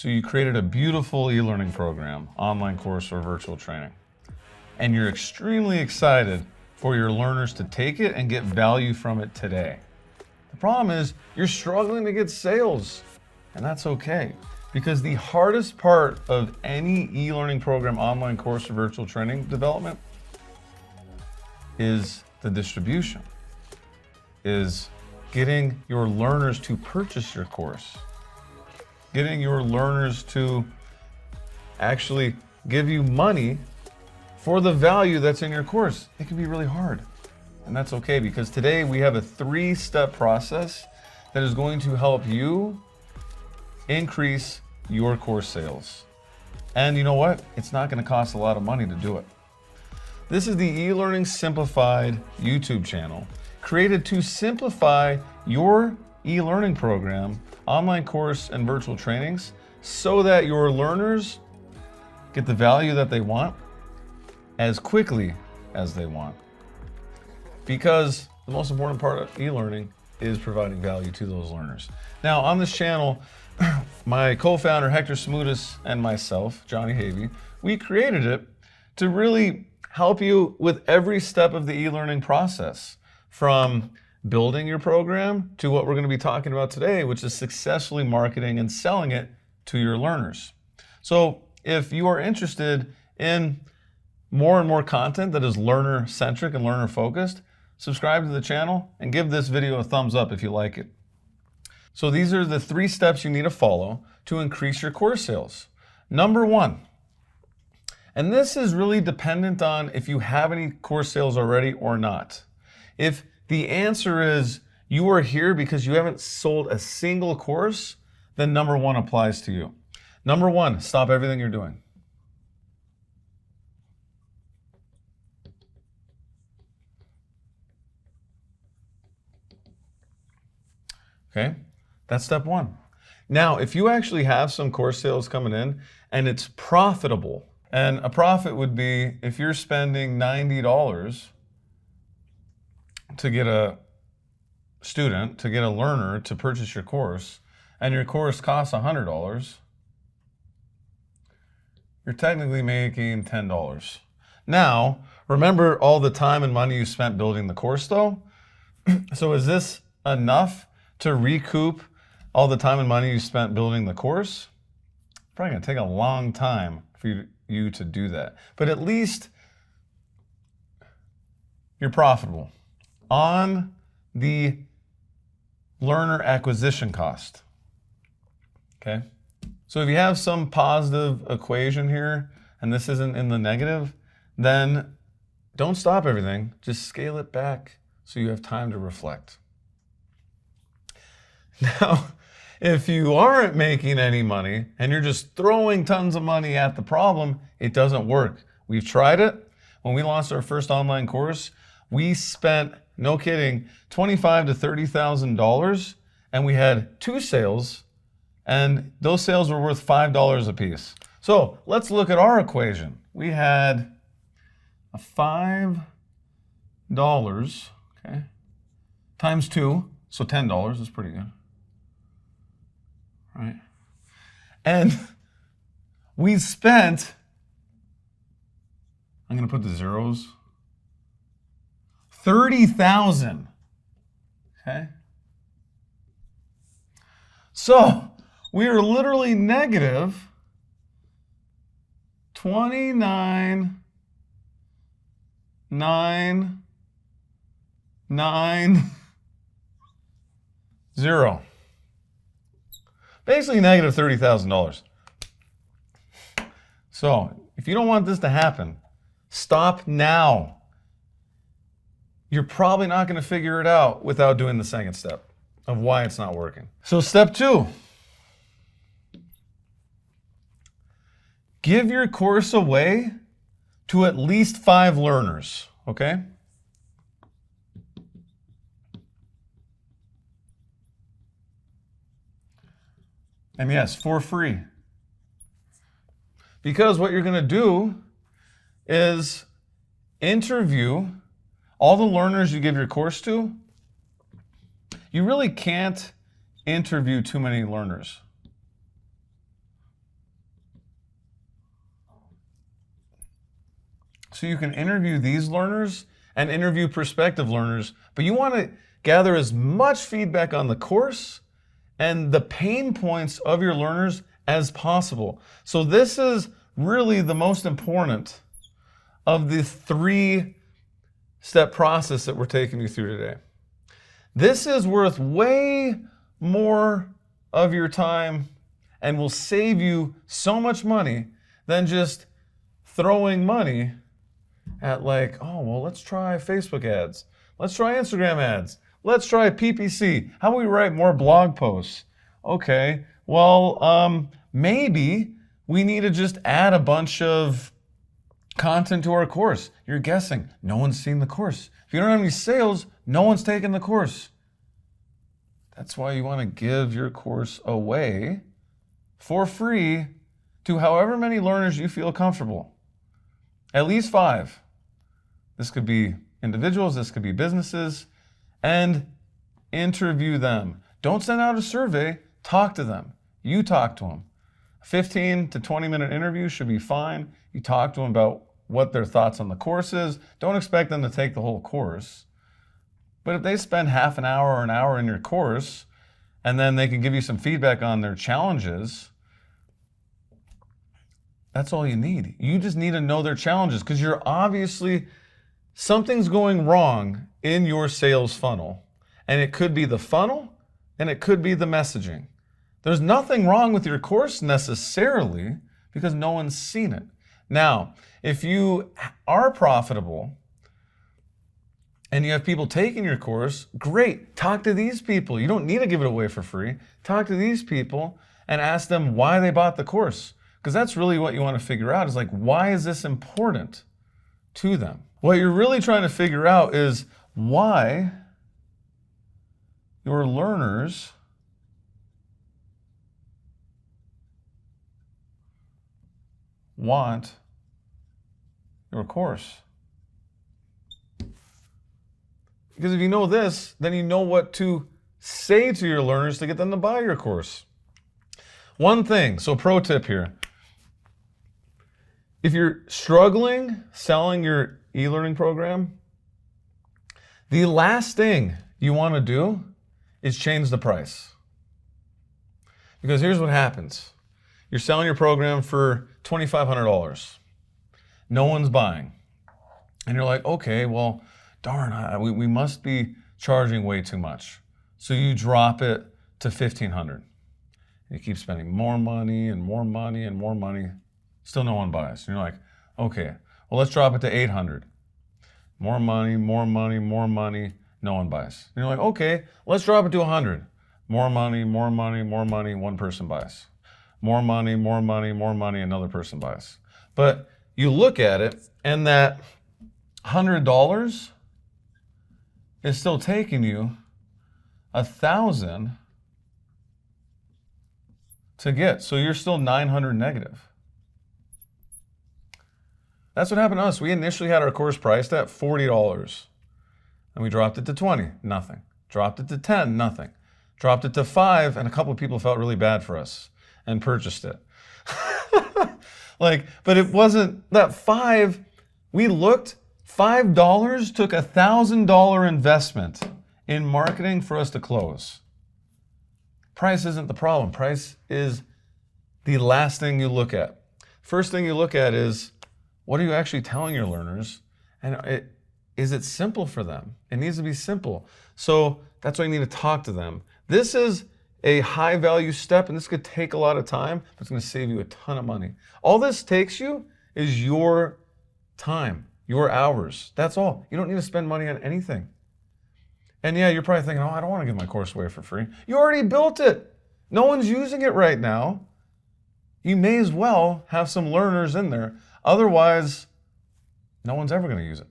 So you created a beautiful e-learning program, online course, or virtual training. And you're extremely excited for your learners to take it and get value from it today. The problem is you're struggling to get sales, and that's okay. Because the hardest part of any e-learning program, online course, or virtual training development is the distribution, is getting your learners to purchase your course, getting your learners to actually give you money for the value that's in your course. It can be really hard, and that's okay, because today we have a 3-step process that is going to help you increase your course sales. And you know what? It's not going to cost a lot of money to do it. This is the eLearning Simplified YouTube channel, created to simplify your e-learning program, online course, and virtual trainings so that your learners get the value that they want as quickly as they want. Because the most important part of e-learning is providing value to those learners. Now, on this channel, my co-founder Hector Smoottis and myself, Jonny Havey, we created it to really help you with every step of the e-learning process, from building your program to what we're going to be talking about today, which is successfully marketing and selling it to your learners. So if you are interested in more and more content that is learner-centric and learner-focused, subscribe to the channel and give this video a thumbs up if you like it. So these are the 3 steps you need to follow to increase your course sales. Number 1, and this is really dependent on if you have any course sales already or not. If the answer is you are here because you haven't sold a single course, then number 1 applies to you. Number 1, stop everything you're doing. Okay? That's step 1. Now, if you actually have some course sales coming in and it's profitable, and a profit would be if you're spending $90 to get a student, to get a learner to purchase your course, and your course costs $100, you're technically making $10. Now, remember all the time and money you spent building the course though? So is this enough to recoup all the time and money you spent building the course? It's probably gonna take a long time for you to do that. But at least you're profitable on the learner acquisition cost, okay? So if you have some positive equation here, and this isn't in the negative, then don't stop everything, just scale it back so you have time to reflect. Now, if you aren't making any money and you're just throwing tons of money at the problem, it doesn't work. We've tried it. When we launched our first online course, we spent, no kidding, $25,000 to $30,000, and we had 2 sales, and those sales were worth $5 a piece. So let's look at our equation. We had a $5, okay, times 2, so $10 is pretty good. Right? And we spent, I'm going to put the zeros, $30,000. Okay? So we are literally negative $29,990. Basically negative $30,000. So if you don't want this to happen, stop now. You're probably not going to figure it out without doing the second step of why it's not working. So step 2, give your course away to at least 5 learners, okay? And yes, for free. Because what you're going to do is interview all the learners you give your course to. You really can't interview too many learners. so you can interview these learners and interview prospective learners, but you want to gather as much feedback on the course and the pain points of your learners as possible. So this is really the most important of the 3-step process that we're taking you through today. This is worth way more of your time and will save you so much money than just throwing money at like, oh, well, let's try Facebook ads. Let's try Instagram ads. Let's try PPC. How about we write more blog posts? Okay, well, maybe we need to just add a bunch of content to our course. You're guessing. No one's seen the course. If you don't have any sales, no one's taken the course. That's why you want to give your course away for free to however many learners you feel comfortable. At least 5. This could be individuals, this could be businesses, and interview them. Don't send out a survey, talk to them. You talk to them. A 15 to 20-minute interview should be fine. You talk to them about what their thoughts on the course is. Don't expect them to take the whole course. But if they spend half an hour or an hour in your course, and then they can give you some feedback on their challenges, that's all you need. You just need to know their challenges because you're obviously, something's going wrong in your sales funnel. And it could be the funnel and it could be the messaging. There's nothing wrong with your course necessarily because no one's seen it. Now, if you are profitable and you have people taking your course, great, talk to these people. You don't need to give it away for free. Talk to these people and ask them why they bought the course. Because that's really what you want to figure out is like, why is this important to them? What you're really trying to figure out is why your learners want your course. Because if you know this, then you know what to say to your learners to get them to buy your course. One thing, so pro tip here. If you're struggling selling your e-learning program, the last thing you want to do is change the price. Because here's what happens. You're selling your program for $2,500. No one's buying. And you're like, okay, well, darn, we must be charging way too much. So you drop it to $1,500. You keep spending more money and more money and more money. Still no one buys. And you're like, okay, well, let's drop it to $800. More money, more money, more money. No one buys. And you're like, okay, let's drop it to $100. More money, more money, more money. One person buys. More money, more money, more money. Another person buys. But you look at it, and that $100 is still taking you $1,000 to get. So you're still $900 negative. That's what happened to us. We initially had our course priced at $40. And we dropped it to $20, nothing. Dropped it to $10, nothing. Dropped it to $5, and a couple of people felt really bad for us and purchased it. But it wasn't that $5. We looked, $5 took a $1,000 investment in marketing for us to close. Price isn't the problem. Price is the last thing you look at. First thing you look at is, what are you actually telling your learners? And is it simple for them? It needs to be simple. So that's why you need to talk to them. This is a high value step, and this could take a lot of time, but it's going to save you a ton of money. All this takes you is your time, your hours. That's all. You don't need to spend money on anything. And yeah, you're probably thinking, oh, I don't want to give my course away for free. You already built it. No one's using it right now. You may as well have some learners in there. Otherwise, no one's ever going to use it.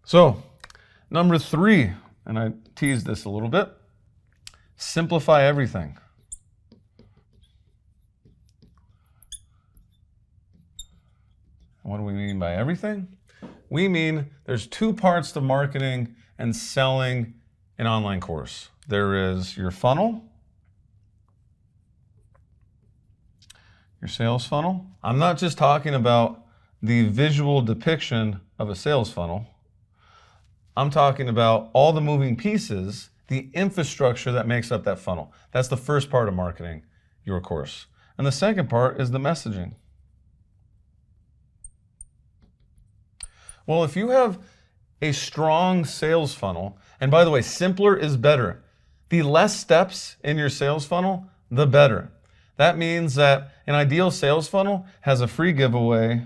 So, number 3, and I teased this a little bit, simplify everything. What do we mean by everything? We mean there's 2 parts to marketing and selling an online course. There is your funnel, your sales funnel. I'm not just talking about the visual depiction of a sales funnel. I'm talking about all the moving pieces, the infrastructure that makes up that funnel. That's the first part of marketing your course. And the second part is the messaging. Well, if you have a strong sales funnel, and by the way, simpler is better. The less steps in your sales funnel, the better. That means that an ideal sales funnel has a free giveaway,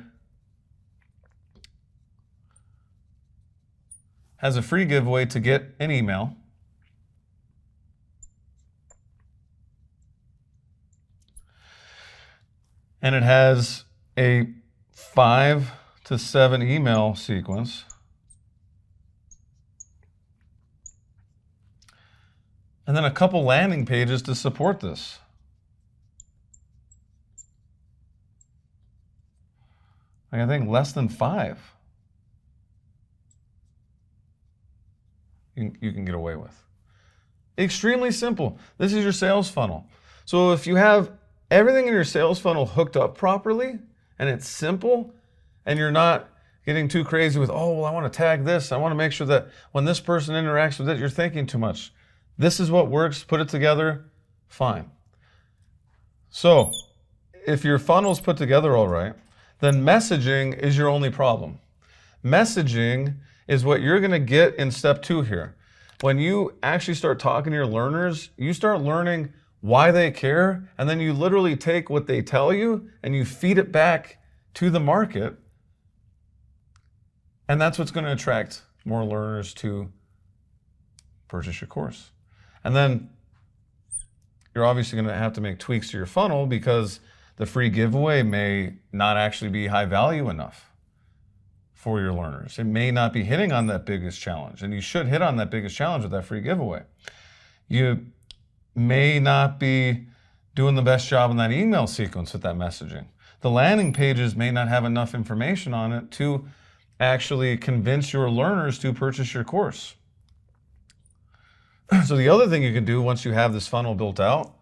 to get an email. And it has a 5 to 7 email sequence. And then a couple landing pages to support this. I think less than 5 you can get away with. Extremely simple. This is your sales funnel. So if you have everything in your sales funnel hooked up properly and it's simple and you're not getting too crazy with, oh, well, I want to tag this. I want to make sure that when this person interacts with it, you're thinking too much. This is what works. Put it together. Fine. So if your funnel's put together all right, then messaging is your only problem. Messaging is what you're going to get in step 2 here. When you actually start talking to your learners, you start learning why they care, and then you literally take what they tell you and you feed it back to the market. And that's what's going to attract more learners to purchase your course. And then you're obviously going to have to make tweaks to your funnel because the free giveaway may not actually be high value enough for your learners. It may not be hitting on that biggest challenge, and you should hit on that biggest challenge with that free giveaway. You may not be doing the best job in that email sequence with that messaging. The landing pages may not have enough information on it to actually convince your learners to purchase your course. So the other thing you can do once you have this funnel built out,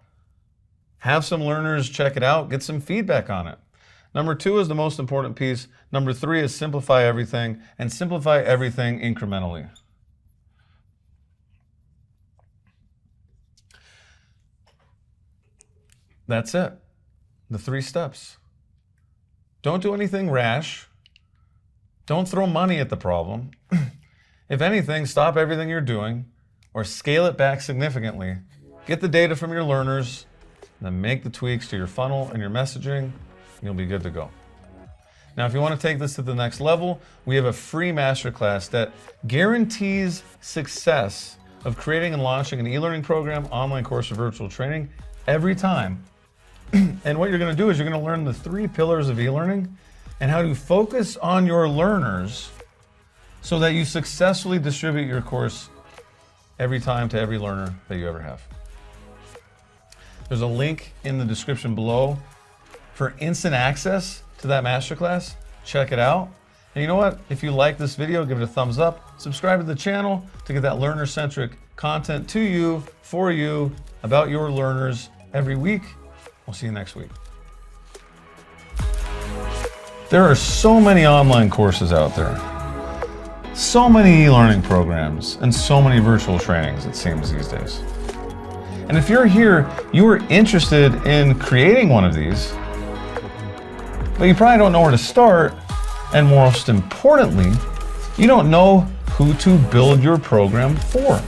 have some learners check it out, get some feedback on it. Number 2 is the most important piece. Number 3 is simplify everything, and simplify everything incrementally. That's it. The 3 steps. Don't do anything rash. Don't throw money at the problem. If anything, stop everything you're doing or scale it back significantly. Get the data from your learners, then make the tweaks to your funnel and your messaging, and you'll be good to go. Now, if you want to take this to the next level, we have a free masterclass that guarantees success of creating and launching an e-learning program, online course, or virtual training every time. And what you're going to do is you're going to learn the 3 pillars of e-learning and how to focus on your learners so that you successfully distribute your course every time to every learner that you ever have. There's a link in the description below for instant access to that masterclass. Check it out. And you know what? If you like this video, give it a thumbs up. Subscribe to the channel to get that learner-centric content to you, for you, about your learners every week. We'll see you next week. There are so many online courses out there, so many e-learning programs, and so many virtual trainings, it seems these days. And if you're here, you are interested in creating one of these, but you probably don't know where to start, and most importantly, you don't know who to build your program for.